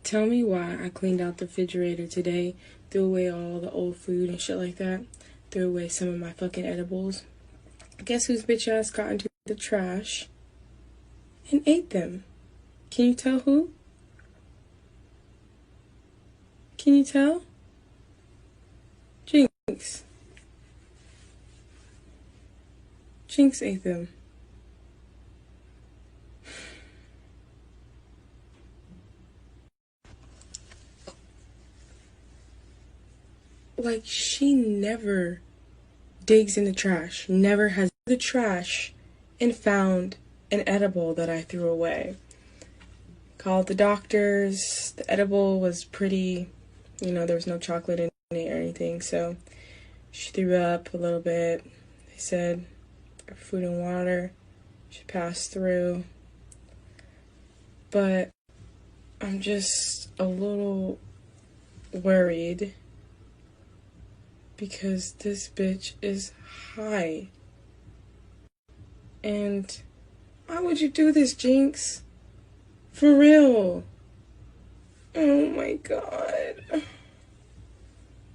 Tell me why I cleaned out the refrigerator today, threw away all the old food and shit like that, threw away some of my fucking edibles. Guess whose bitch ass got into the trash and ate them? Can you tell who? Can you tell? Jinx. Jinx ate them. Like, she never digs in the trash, never has the trash and found an edible that I threw away. Called the doctors. The edible was pretty, there was no chocolate in it or anything, so she threw up a little bit. They said food and water should pass through. But I'm just a little worried because this bitch is high. And why would you do this, Jinx? For real. Oh my god.